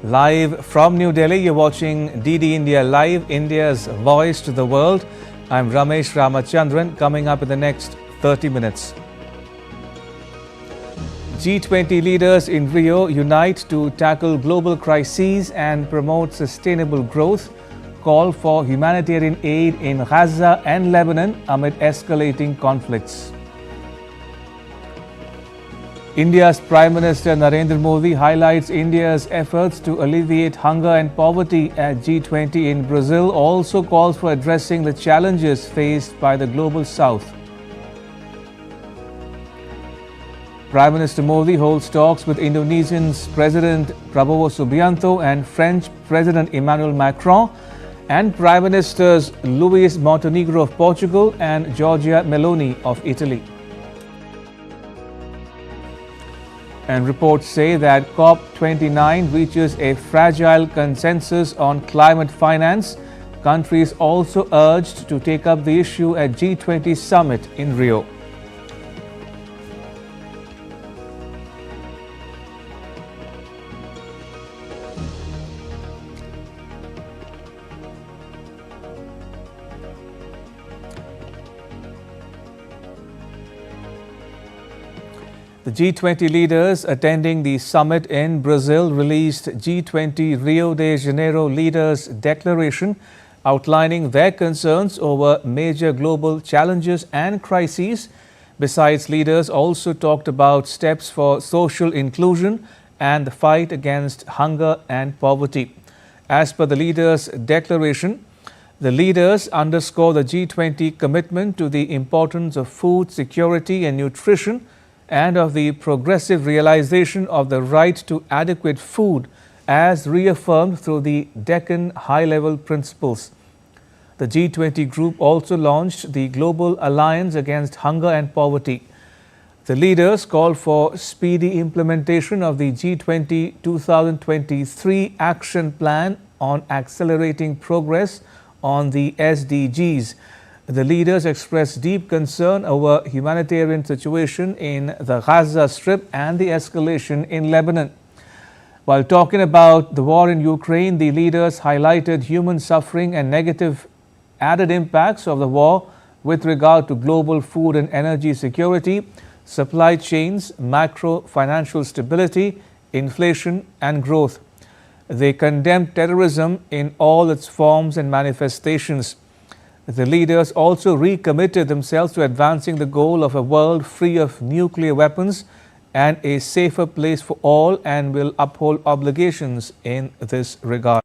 Live from New Delhi, you're watching DD India Live, India's voice to the world. I'm Ramesh Ramachandran. Coming up in the next 30 minutes. G20 leaders in Rio unite to tackle global crises and promote sustainable growth. Call for humanitarian aid in Gaza and Lebanon amid escalating conflicts. India's Prime Minister Narendra Modi highlights India's efforts to alleviate hunger and poverty at G20 in Brazil, also calls for addressing the challenges faced by the global south. Prime Minister Modi holds talks with Indonesia's President Prabowo Subianto and French President Emmanuel Macron and Prime Ministers Luis Montenegro of Portugal and Giorgia Meloni of Italy. And reports say that COP29 reaches a fragile consensus on climate finance. Countries also urged to take up the issue at G20 summit in Rio. The G20 leaders attending the summit in Brazil released G20 Rio de Janeiro Leaders Declaration outlining their concerns over major global challenges and crises. Besides, leaders also talked about steps for social inclusion and the fight against hunger and poverty. As per the leaders' declaration, the leaders underscore the G20 commitment to the importance of food security and nutrition and of the progressive realization of the right to adequate food as reaffirmed through the Deccan High-Level Principles. The G20 group also launched the Global Alliance Against Hunger and Poverty. The leaders called for speedy implementation of the G20 2023 Action Plan on accelerating progress on the SDGs. The leaders expressed deep concern over humanitarian situation in the Gaza Strip and the escalation in Lebanon. While talking about the war in Ukraine, the leaders highlighted human suffering and negative added impacts of the war with regard to global food and energy security, supply chains, macro financial stability, inflation and growth. They condemned terrorism in all its forms and manifestations. The leaders also recommitted themselves to advancing the goal of a world free of nuclear weapons and a safer place for all, and will uphold obligations in this regard.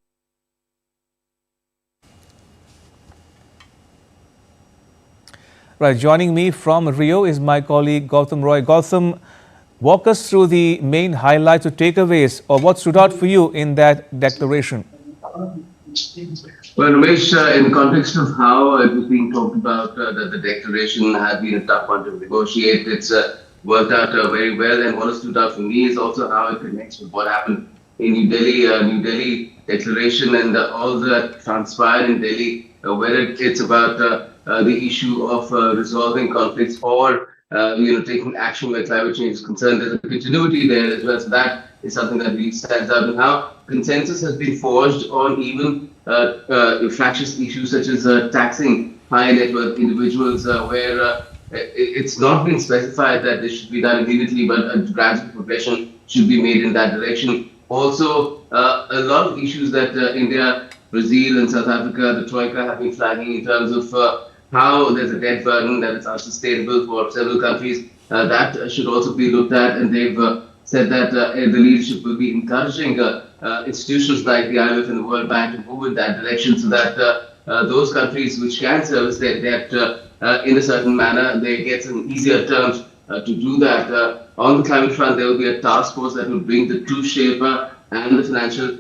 Right, joining me from Rio is my colleague Gautam Roy. Gautam, walk us through the main highlights or takeaways, or what stood out for you in that declaration. Well, Ramesh, in the context of how it was being talked about, that the declaration had been a tough one to negotiate, it's worked out very well. And what has stood out for me is also how it connects with what happened in New Delhi. New Delhi declaration and all that transpired in Delhi, whether it's about the issue of resolving conflicts or taking action where climate change is concerned. There's a continuity there as well. So that is something that really stands out, and how consensus has been forged on even fractious issues such as taxing high net worth individuals, where it's not been specified that this should be done immediately, but a gradual progression should be made in that direction. Also, a lot of issues that India, Brazil and South Africa, the Troika, have been flagging in terms of how there's a debt burden that is unsustainable for several countries. That should also be looked at, and they've said that the leadership will be encouraging institutions like the IMF and the World Bank to move in that direction, so that those countries which can service their debt in a certain manner, they get some easier terms to do that. On the climate front, there will be a task force that will bring the truth shaper and the financial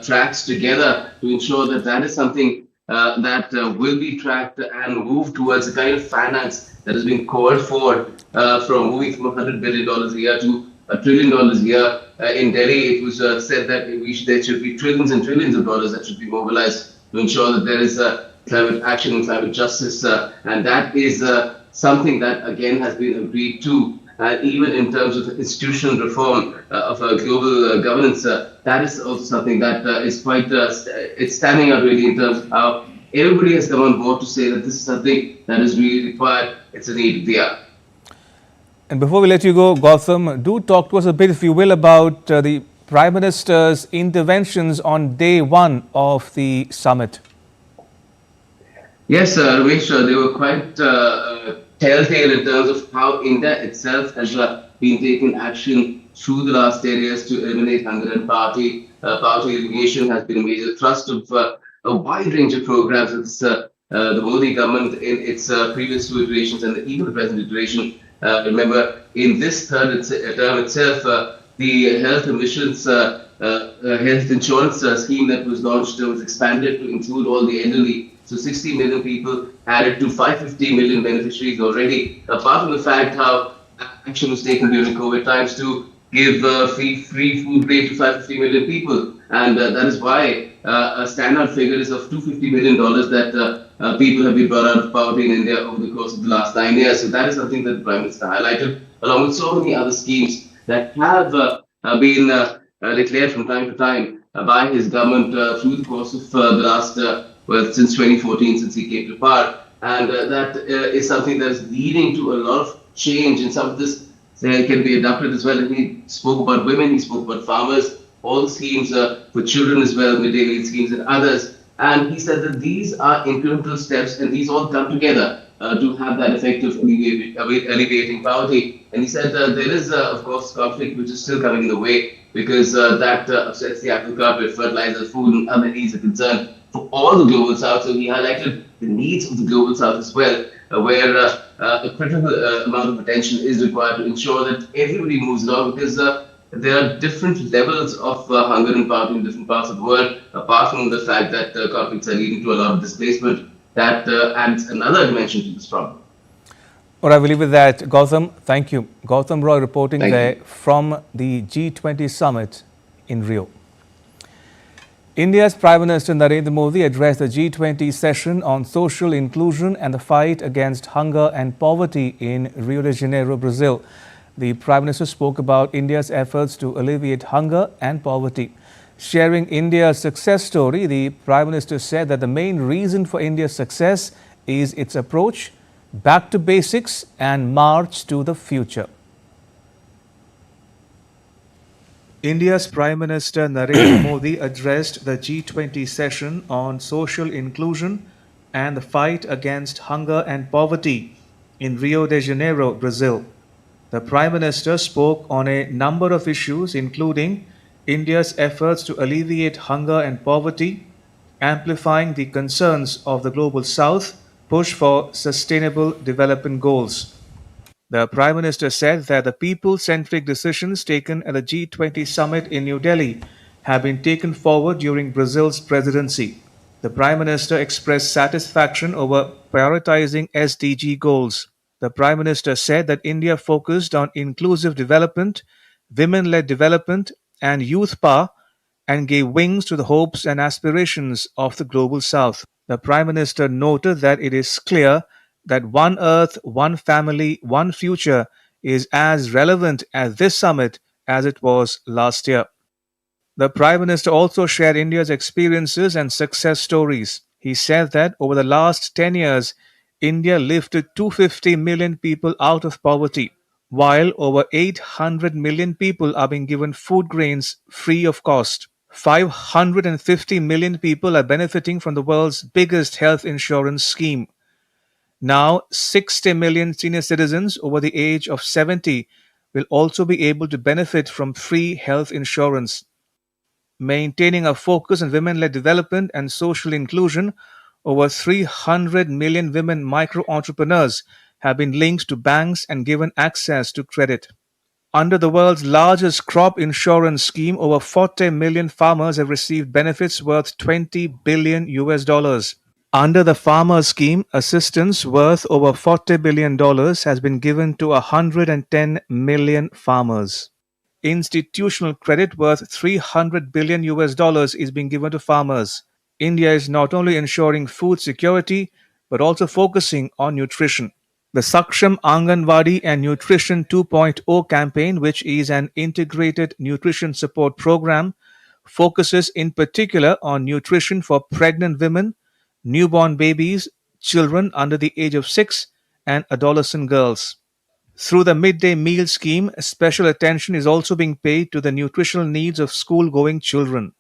tracks together to ensure that that is something that will be tracked and moved towards the kind of finance that has been called for, from moving from $100 billion a year to $1 trillion a year. In Delhi, it was said that there should be trillions and trillions of dollars that should be mobilized to ensure that there is climate action and climate justice. And that is something that, again, has been agreed to and even in terms of institutional reform of global governance, that is also something that is quite it's standing out really in terms of how everybody has come on board to say that this is something that is really required. It's a need of the hour. And before we let you go, Gautam, do talk to us a bit, if you will, about the Prime Minister's interventions on day one of the summit. Yes, Ramesh, they were quite telltale in terms of how India itself has been taking action through the last 10 years to eliminate hunger and poverty. Poverty elimination has been a major thrust of a wide range of programs that the Modi government in its previous two iterations and even the present iteration. Remember, in this third term itself, the health emissions health insurance scheme that was launched was expanded to include all the elderly. So 60 million people added to 550 million beneficiaries already. Apart from the fact how action was taken during COVID times to give free food rate to 550 million people. And that is why a standout figure is of $250 million that people have been brought out of poverty in India over the course of the last 9 years. So that is something that the Prime Minister highlighted, along with so many other schemes that have been declared from time to time by his government through the course of the last, since 2014, since he came to power. And that is something that is leading to a lot of change, and some of this can be adopted as well. And he spoke about women, he spoke about farmers, all the schemes for children as well, midday meal schemes and others. And he said that these are incremental steps and these all come together to have that effect of alleviating poverty. And he said there is, of course, conflict which is still coming in the way because that upsets the apple cart with fertilizer, food, and other needs are concerned for all the global south. So he highlighted the needs of the global south as well, where a critical amount of attention is required to ensure that everybody moves along because there are different levels of hunger and poverty in different parts of the world, apart from the fact that conflicts are leading to a lot of displacement. That adds another dimension to this problem. All right, we'll leave with that. Gautam, thank you. Gautam Roy reporting there from the G20 summit in Rio. India's Prime Minister Narendra Modi addressed the G20 session on social inclusion and the fight against hunger and poverty in Rio de Janeiro, Brazil. The Prime Minister spoke about India's efforts to alleviate hunger and poverty. Sharing India's success story, the Prime Minister said that the main reason for India's success is its approach back to basics and march to the future. India's Prime Minister Narendra Modi addressed the G20 session on social inclusion and the fight against hunger and poverty in Rio de Janeiro, Brazil. The Prime Minister spoke on a number of issues, including India's efforts to alleviate hunger and poverty, amplifying the concerns of the Global South, push for sustainable development goals. The Prime Minister said that the people-centric decisions taken at the G20 summit in New Delhi have been taken forward during Brazil's presidency. The Prime Minister expressed satisfaction over prioritizing SDG goals. The Prime Minister said that India focused on inclusive development, women-led development, and youth power and gave wings to the hopes and aspirations of the Global South. The Prime Minister noted that it is clear that one Earth, one family, one future is as relevant at this summit as it was last year. The Prime Minister also shared India's experiences and success stories. He said that over the last 10 years, India lifted 250 million people out of poverty, while over 800 million people are being given food grains free of cost. 550 million people are benefiting from the world's biggest health insurance scheme. Now, 60 million senior citizens over the age of 70 will also be able to benefit from free health insurance. Maintaining a focus on women-led development and social inclusion, over 300 million women micro-entrepreneurs have been linked to banks and given access to credit. Under the world's largest crop insurance scheme, over 40 million farmers have received benefits worth $20 billion US. Under the farmer scheme, assistance worth over $40 billion has been given to 110 million farmers. Institutional credit worth $300 billion US is being given to farmers. India is not only ensuring food security, but also focusing on nutrition. The Saksham Anganwadi and Nutrition 2.0 campaign, which is an integrated nutrition support program, focuses in particular on nutrition for pregnant women, newborn babies, children under the age of 6, and adolescent girls. Through the midday meal scheme, special attention is also being paid to the nutritional needs of school going children.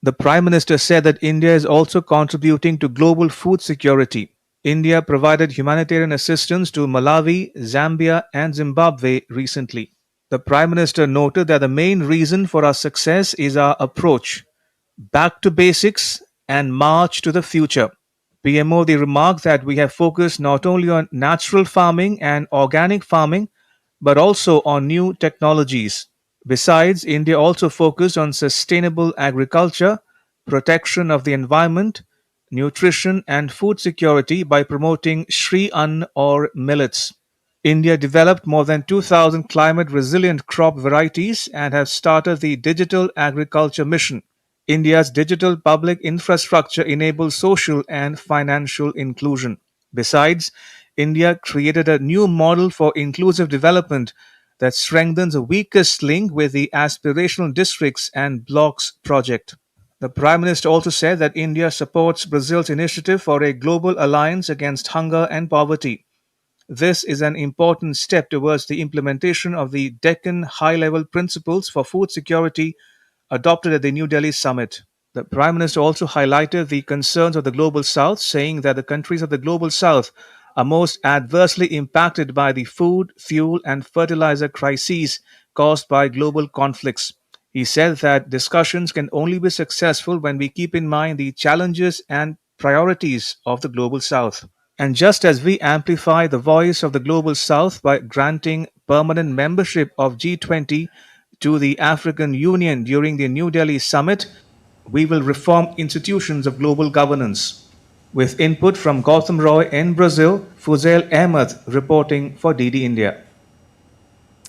The Prime Minister said that India is also contributing to global food security. India provided humanitarian assistance to Malawi, Zambia, and Zimbabwe recently. The Prime Minister noted that the main reason for our success is our approach back to basics and march to the future. PM Modi remarked that we have focused not only on natural farming and organic farming, but also on new technologies. Besides, India also focused on sustainable agriculture, protection of the environment, nutrition, and food security by promoting Shri Ann or millets. India developed more than 2,000 climate resilient crop varieties and has started the Digital Agriculture Mission. India's digital public infrastructure enables social and financial inclusion. Besides, India created a new model for inclusive development that strengthens the weakest link with the aspirational districts and blocks project. The Prime Minister also said that India supports Brazil's initiative for a global alliance against hunger and poverty. This is an important step towards the implementation of the Deccan High Level Principles for Food Security adopted at the New Delhi summit. The Prime Minister also highlighted the concerns of the Global South, saying that the countries of the Global South are most adversely impacted by the food, fuel, and fertilizer crises caused by global conflicts. He said that discussions can only be successful when we keep in mind the challenges and priorities of the Global South. And just as we amplify the voice of the Global South by granting permanent membership of G20 to the African Union during the New Delhi summit, we will reform institutions of global governance. With input from Gautam Roy in Brazil, Fuzail Ahmed reporting for DD India.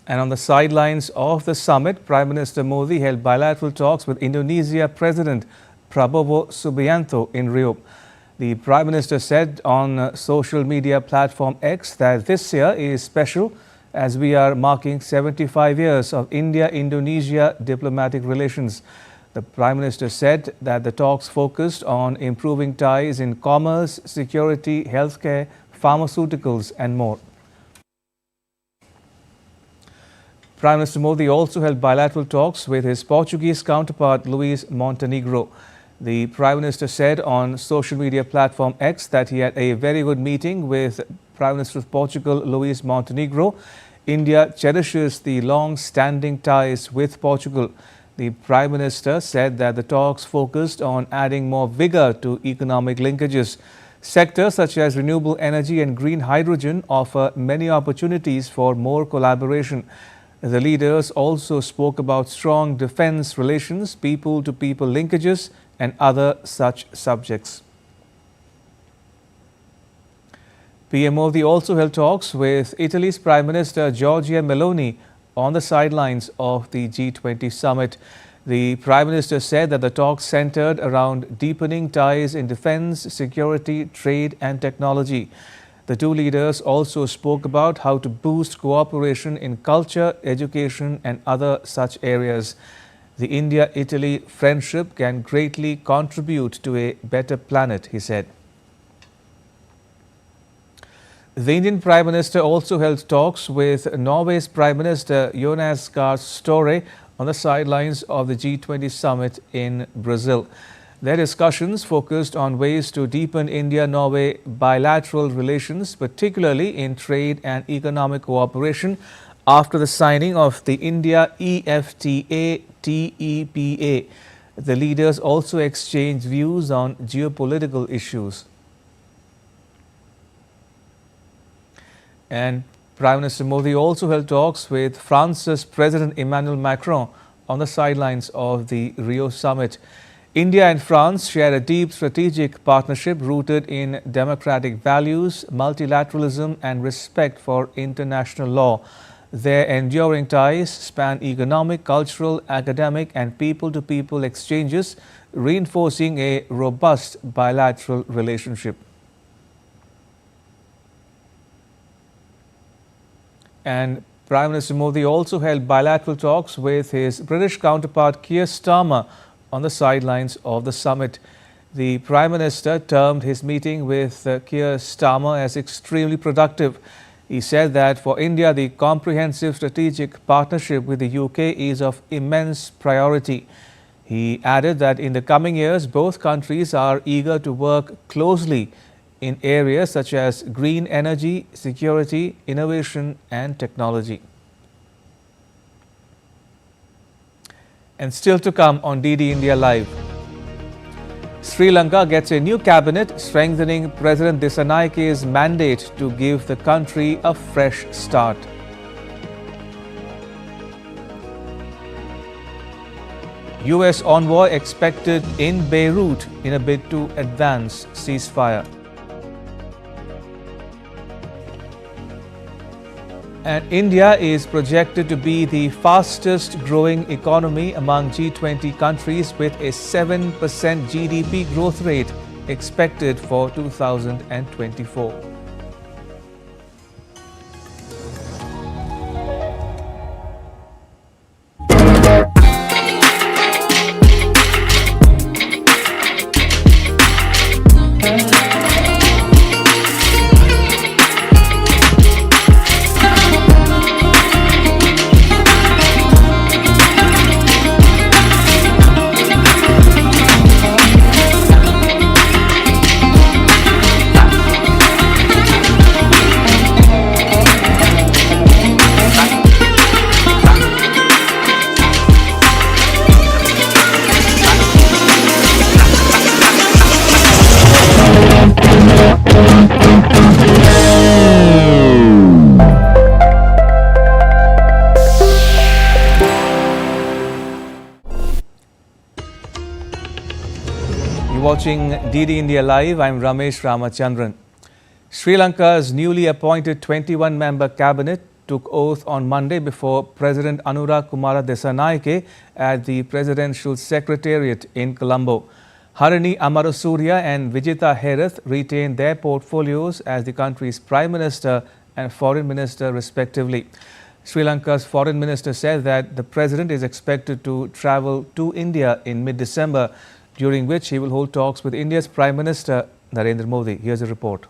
And on the sidelines of the summit, Prime Minister Modi held bilateral talks with Indonesia President Prabowo Subianto in Rio. The Prime Minister said on social media platform X that this year is special as we are marking 75 years of India-Indonesia diplomatic relations. The Prime Minister said that the talks focused on improving ties in commerce, security, healthcare, pharmaceuticals and more. Prime Minister Modi also held bilateral talks with his Portuguese counterpart Luís Montenegro. The Prime Minister said on social media platform X that he had a very good meeting with Prime Minister of Portugal Luís Montenegro. India cherishes the long-standing ties with Portugal. The Prime Minister said that the talks focused on adding more vigor to economic linkages. Sectors such as renewable energy and green hydrogen offer many opportunities for more collaboration. The leaders also spoke about strong defense relations, people-to-people linkages, and other such subjects. PM Modi also held talks with Italy's Prime Minister Giorgia Meloni on the sidelines of the G20 summit. The Prime Minister said that the talks centered around deepening ties in defense, security, trade and technology. The two leaders also spoke about how to boost cooperation in culture, education and other such areas. The India-Italy friendship can greatly contribute to a better planet, he said. The Indian Prime Minister also held talks with Norway's Prime Minister Jonas Gahr Støre on the sidelines of the G20 summit in Brazil. Their discussions focused on ways to deepen India-Norway bilateral relations, particularly in trade and economic cooperation, after the signing of the India-EFTA-TEPA. The leaders also exchanged views on geopolitical issues. And Prime Minister Modi also held talks with France's President Emmanuel Macron on the sidelines of the Rio summit. India and France share a deep strategic partnership rooted in democratic values, multilateralism and respect for international law. Their enduring ties span economic, cultural, academic and people-to-people exchanges, reinforcing a robust bilateral relationship. And Prime Minister Modi also held bilateral talks with his British counterpart Keir Starmer on the sidelines of the summit. The Prime Minister termed his meeting with Keir Starmer as extremely productive. He said that for India, the comprehensive strategic partnership with the UK is of immense priority. He added that in the coming years, both countries are eager to work closely in areas such as green energy, security, innovation and technology. And still to come on DD India Live. Sri Lanka gets a new cabinet, strengthening President Dissanayke's mandate to give the country a fresh start. US envoy expected in Beirut in a bid to advance ceasefire. And India is projected to be the fastest growing economy among G20 countries with a 7% GDP growth rate expected for 2024. Watching DD India Live, I'm Ramesh Ramachandran. Sri Lanka's newly appointed 21-member cabinet took oath on Monday before President Anura Kumara Dissanayake at the Presidential Secretariat in Colombo. Harini Amarasuriya and Vijitha Herath retained their portfolios as the country's Prime Minister and Foreign Minister respectively. Sri Lanka's Foreign Minister said that the President is expected to travel to India in mid-December, during which he will hold talks with India's Prime Minister Narendra Modi. Here's a report.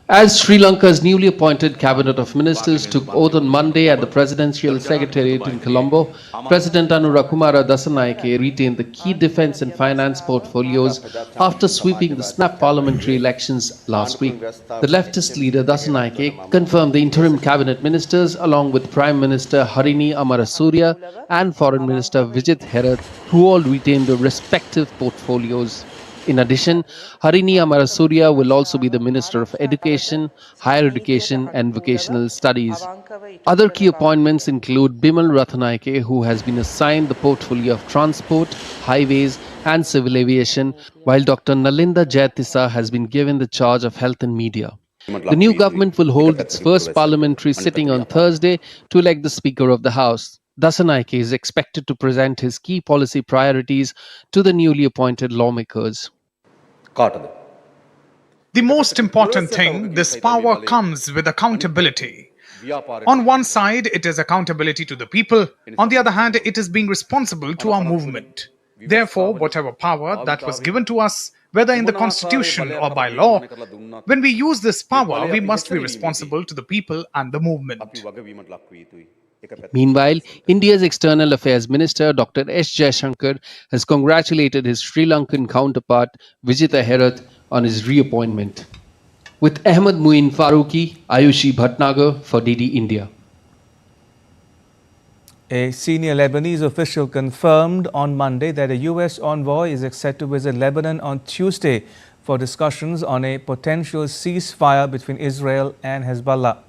As Sri Lanka's newly appointed cabinet of ministers took oath on Monday at the Presidential Secretariat in Colombo, President Anura Kumara Dissanayake retained the key defence and finance portfolios after sweeping the snap parliamentary elections last week. The leftist leader Dissanayake confirmed the interim cabinet ministers along with Prime Minister Harini Amarasuriya and Foreign Minister Vijit Herath, who all retained their respective portfolios. In addition, Harini Amarasuriya will also be the Minister of Education, Higher Education and Vocational Studies. Other key appointments include Bimal Rathanayake, who has been assigned the portfolio of Transport, Highways and Civil Aviation, while Dr. Nalinda Jayatissa has been given the charge of Health and Media. The new government will hold its first parliamentary sitting on Thursday to elect the Speaker of the House. Dissanayake is expected to present his key policy priorities to the newly appointed lawmakers. The most important thing, this power comes with accountability. On one side, it is accountability to the people. On the other hand, it is being responsible to our movement. Therefore, whatever power that was given to us, whether in the constitution or by law, when we use this power, we must be responsible to the people and the movement. Meanwhile, India's External Affairs Minister Dr. S. Jaishankar has congratulated his Sri Lankan counterpart Vijitha Herath on his reappointment. With Ahmed Muin Farooqi, Ayushi Bhatnagar for DD India. A senior Lebanese official confirmed on Monday that a US envoy is set to visit Lebanon on Tuesday for discussions on a potential ceasefire between Israel and Hezbollah.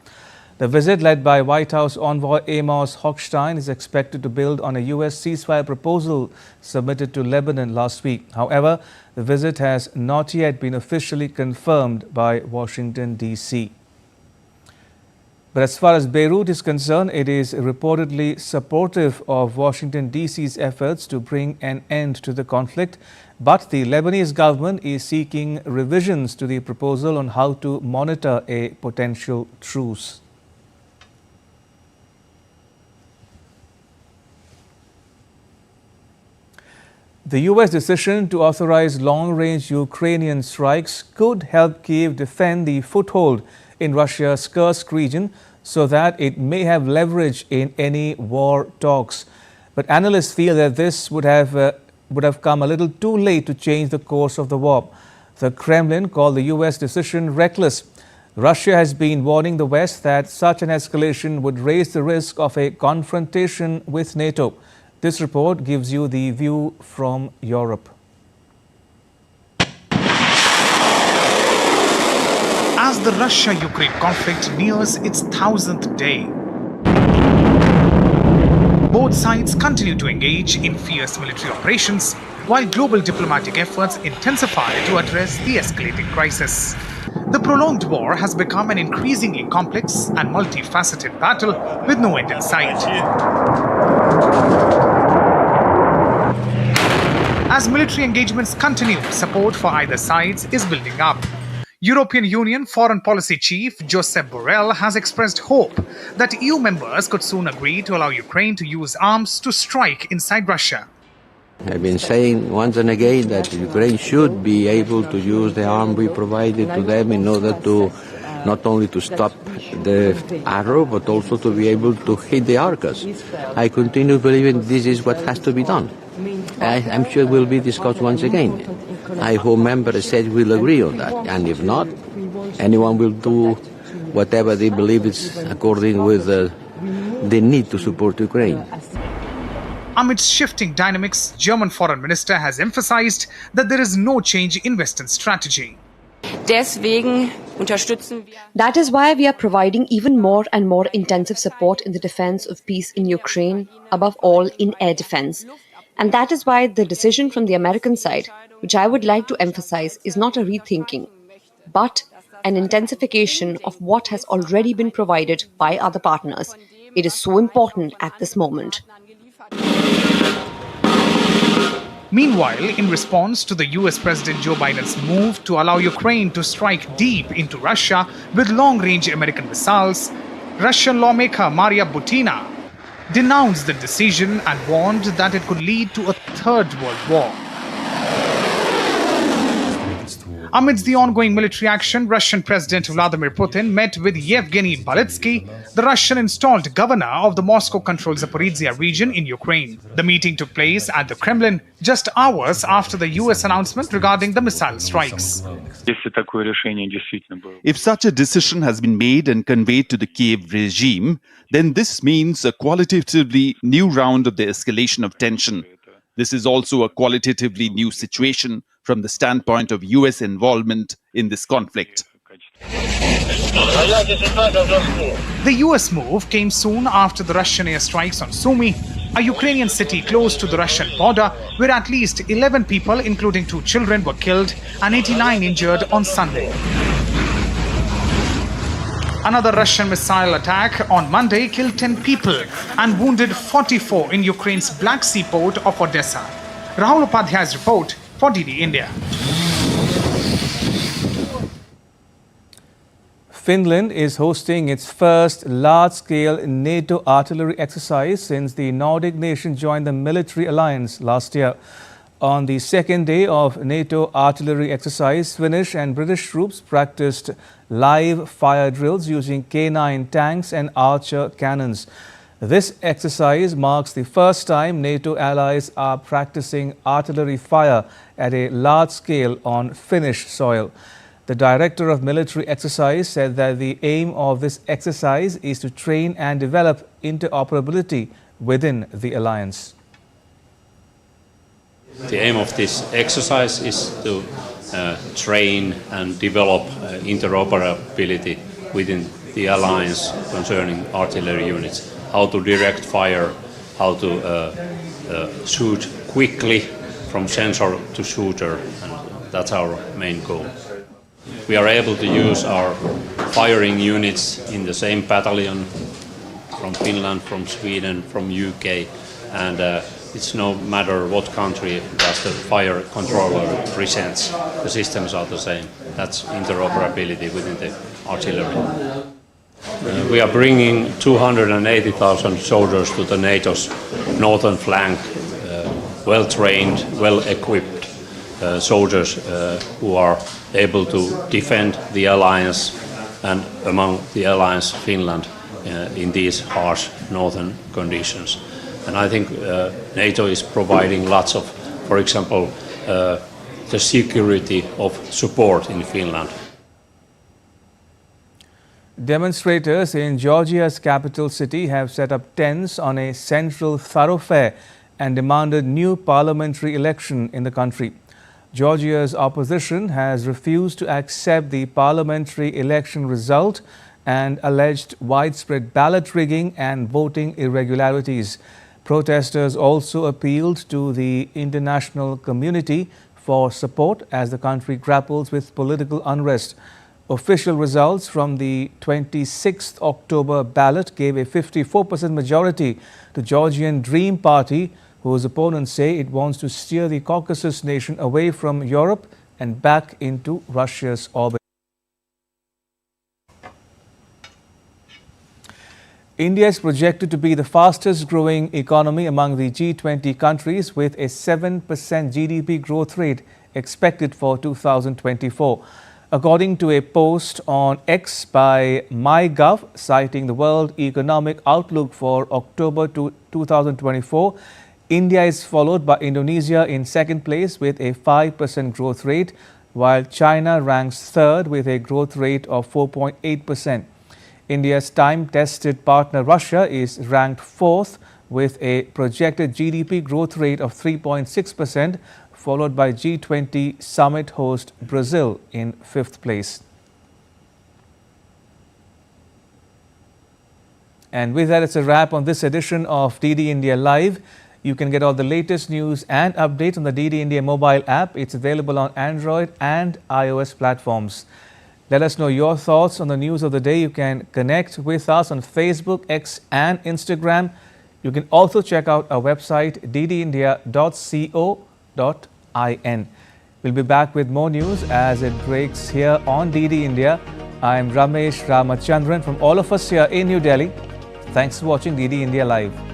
The visit, led by White House envoy Amos Hochstein, is expected to build on a US ceasefire proposal submitted to Lebanon last week. However, the visit has not yet been officially confirmed by Washington, D.C. But as far as Beirut is concerned, it is reportedly supportive of Washington, D.C.'s efforts to bring an end to the conflict. But the Lebanese government is seeking revisions to the proposal on how to monitor a potential truce. The U.S. decision to authorize long-range Ukrainian strikes could help Kyiv defend the foothold in Russia's Kursk region so that it may have leverage in any war talks. But analysts feel that this would have come a little too late to change the course of the war. The Kremlin called the U.S. decision reckless. Russia has been warning the West that such an escalation would raise the risk of a confrontation with NATO. This report gives you the view from Europe. As the Russia-Ukraine conflict nears its 1000th day, both sides continue to engage in fierce military operations, while global diplomatic efforts intensify to address the escalating crisis. The prolonged war has become an increasingly complex and multifaceted battle with no end in sight. As military engagements continue, support for either sides is building up. European Union Foreign Policy Chief Josep Borrell has expressed hope that EU members could soon agree to allow Ukraine to use arms to strike inside Russia. I've been saying once and again that Ukraine should be able to use the arm we provided to them in order to not only to stop the arrow, but also to be able to hit the Arkas. I continue believing this is what has to be done. I'm sure it will be discussed once again. I hope member states will agree on that, and if not, anyone will do whatever they believe is according with the need to support Ukraine. Amidst shifting dynamics, German Foreign Minister has emphasized that there is no change in Western strategy. That is why we are providing even more and more intensive support in the defense of peace in Ukraine, above all in air defense. And that is why the decision from the American side, which I would like to emphasize, is not a rethinking, but an intensification of what has already been provided by other partners. It is so important at this moment. Meanwhile, in response to the US President Joe Biden's move to allow Ukraine to strike deep into Russia with long-range American missiles, Russian lawmaker Maria Butina denounced the decision and warned that it could lead to a third world war. Amidst the ongoing military action, Russian President Vladimir Putin met with Yevgeny Baletsky, the Russian-installed governor of the Moscow-controlled Zaporizhia region in Ukraine. The meeting took place at the Kremlin just hours after the US announcement regarding the missile strikes. If such a decision has been made and conveyed to the Kiev regime, then this means a qualitatively new round of the escalation of tension. This is also a qualitatively new situation from the standpoint of US involvement in this conflict. The US move came soon after the Russian airstrikes on Sumy, a Ukrainian city close to the Russian border, where at least 11 people, including 2 children, were killed and 89 injured on Sunday. Another Russian missile attack on Monday killed 10 people and wounded 44 in Ukraine's Black Sea port of Odessa. Rahul Upadhyay's report for DD India. Finland is hosting its first large-scale NATO artillery exercise since the Nordic nation joined the military alliance last year. On the second day of NATO artillery exercise, Finnish and British troops practiced live fire drills using K9 tanks and Archer cannons. This exercise marks the first time NATO allies are practicing artillery fire at a large scale on Finnish soil. The director of military exercise said that the aim of this exercise is to train and develop interoperability within the alliance. The aim of this exercise is to train and develop interoperability within the alliance concerning artillery units, how to direct fire, how to shoot quickly from sensor to shooter, and that's our main goal. We are able to use our firing units in the same battalion from Finland, from Sweden, from UK, and it's no matter what country does the fire controller presents, the systems are the same. That's interoperability within the artillery. We are bringing 280,000 soldiers to the NATO's northern flank, well-trained, well-equipped soldiers who are able to defend the alliance and among the alliance Finland in these harsh northern conditions. And I think NATO is providing lots of, for example, the security of support in Finland. Demonstrators in Georgia's capital city have set up tents on a central thoroughfare and demanded new parliamentary election in the country. Georgia's opposition has refused to accept the parliamentary election result and alleged widespread ballot rigging and voting irregularities. Protesters also appealed to the international community for support as the country grapples with political unrest. Official results from the 26th October ballot gave a 54% majority to Georgian Dream Party, whose opponents say it wants to steer the Caucasus nation away from Europe and back into Russia's orbit. India is projected to be the fastest growing economy among the G20 countries, with a 7% GDP growth rate expected for 2024. According to a post on X by MyGov citing the World Economic Outlook for October 2024, India is followed by Indonesia in second place with a 5% growth rate, while China ranks third with a growth rate of 4.8%. India's time-tested partner Russia is ranked fourth with a projected GDP growth rate of 3.6%, followed by G20 summit host Brazil in fifth place. And with that, it's a wrap on this edition of DD India Live. You can get all the latest news and updates on the DD India mobile app. It's available on Android and iOS platforms. Let us know your thoughts on the news of the day. You can connect with us on Facebook, X and Instagram. You can also check out our website ddindia.co.in. We'll be back with more news as it breaks here on DD India. I'm Ramesh Ramachandran from all of us here in New Delhi. Thanks for watching DD India Live.